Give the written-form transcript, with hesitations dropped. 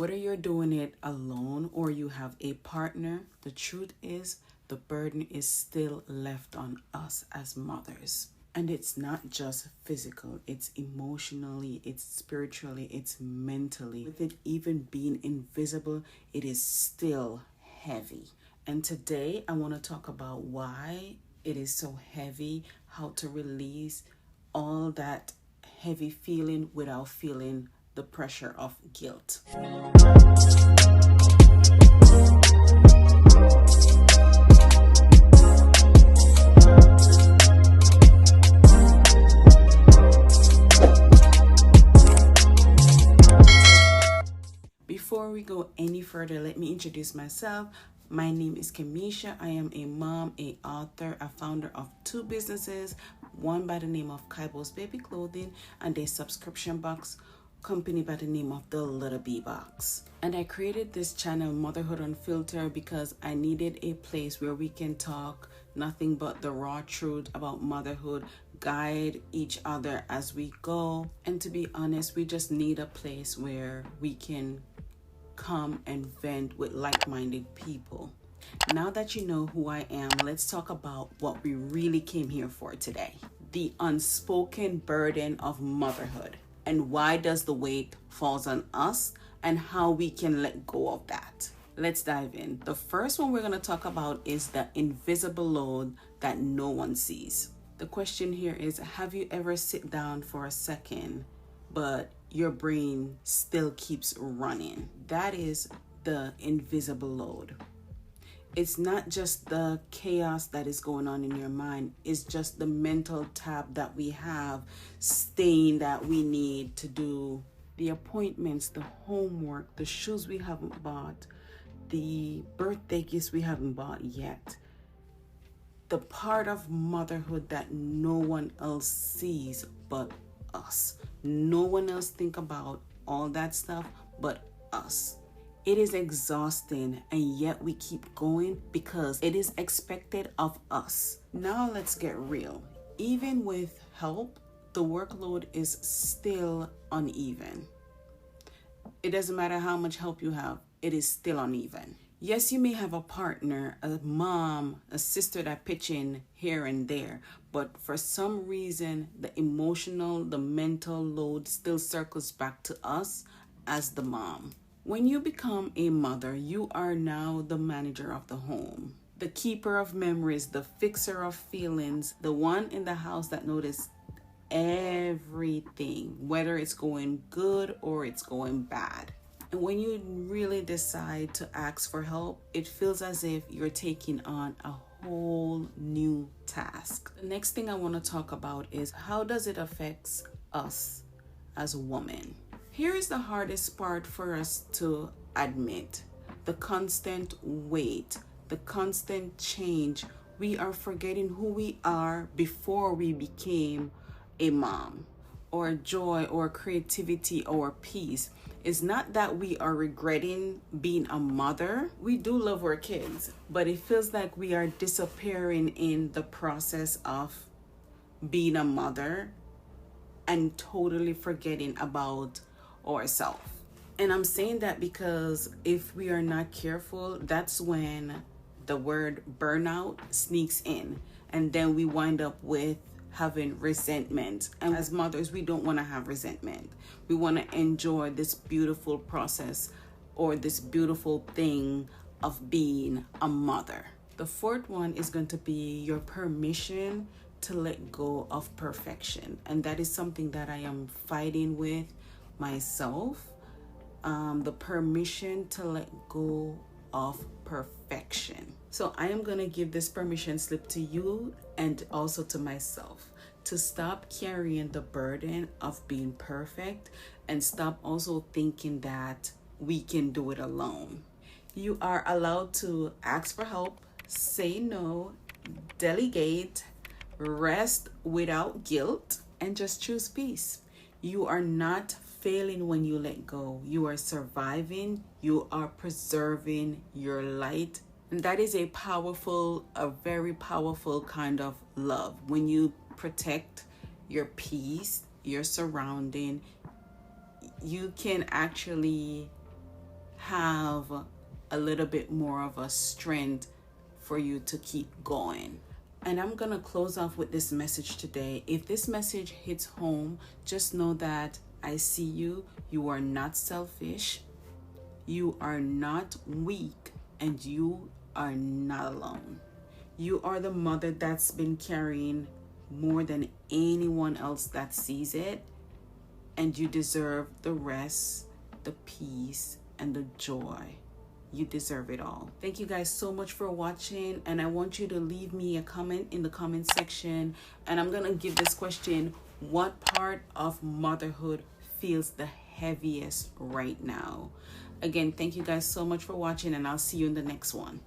Whether you're doing it alone or you have a partner, the truth is the burden is still left on us as mothers. And it's not just physical, it's emotionally, it's spiritually, it's mentally. With it even being invisible, it is still heavy. And today I want to talk about why it is so heavy, how to release all that heavy feeling without feeling the pressure of guilt. Before we go any further, let me introduce myself. My name is Kamisha. I am a mom, a author, a founder of two businesses, one by the name of Kaibo's Baby Clothing and a subscription box company by the name of the Little Bee Box. And I created this channel, Motherhood Unfiltered, because I needed a place where we can talk nothing but the raw truth about motherhood, guide each other as we go. And to be honest, we just need a place where we can come and vent with like-minded people. Now that you know who I am, let's talk about what we really came here for today. The unspoken burden of motherhood. And why does the weight falls on us and how we can let go of that. Let's dive in. The first one we're going to talk about is the invisible load that no one sees. The question here is, have you ever sit down for a second, but your brain still keeps running? That is the invisible load. It's not just the chaos that is going on in your mind. It's just the mental tab that we have staying that we need to do. The appointments, the homework, the shoes we haven't bought, the birthday gifts we haven't bought yet. The part of motherhood that no one else sees but us. No one else think about all that stuff but us. It is exhausting, and yet we keep going because it is expected of us. Now let's get real. Even with help, the workload is still uneven. It doesn't matter how much help you have, it is still uneven. Yes, you may have a partner, a mom, a sister that pitch in here and there, but for some reason, the emotional, the mental load still circles back to us as the mom. When you become a mother, you are now the manager of the home, the keeper of memories, the fixer of feelings, the one in the house that notices everything, whether it's going good or it's going bad. And when you really decide to ask for help, it feels as if you're taking on a whole new task. The next thing I want to talk about is how does it affect us as women? Here is the hardest part for us to admit. The constant weight, the constant change. We are forgetting who we are before we became a mom, or joy, or creativity, or peace. It's not that we are regretting being a mother. We do love our kids, but it feels like we are disappearing in the process of being a mother and totally forgetting about ourselves. And I'm saying that because if we are not careful, that's when the word burnout sneaks in, and then we wind up with having resentment. And as mothers, we don't want to have resentment. We want to enjoy this beautiful process or this beautiful thing of being a mother. The fourth one is going to be your permission to let go of perfection. And that is something that I am fighting with myself. The permission to let go of perfection. So I am going to give this permission slip to you and also to myself to stop carrying the burden of being perfect and stop also thinking that we can do it alone. You are allowed to ask for help, say no, delegate, rest without guilt, and just choose peace. You are not failing when you let go. You are surviving. You are preserving your light. And that is a very powerful kind of love. When you protect your peace, your surrounding, you can actually have a little bit more of a strength for you to keep going. And I'm gonna close off with this message today. If this message hits home, just know that I see you. You are not selfish. You are not weak, and you are not alone. You are the mother that's been carrying more than anyone else that sees it, and you deserve the rest, the peace, and the joy. You deserve it all. Thank you guys so much for watching, and I want you to leave me a comment in the comment section, and I'm gonna give this question: what part of motherhood feels the heaviest right now? Again, thank you guys so much for watching, and I'll see you in the next one.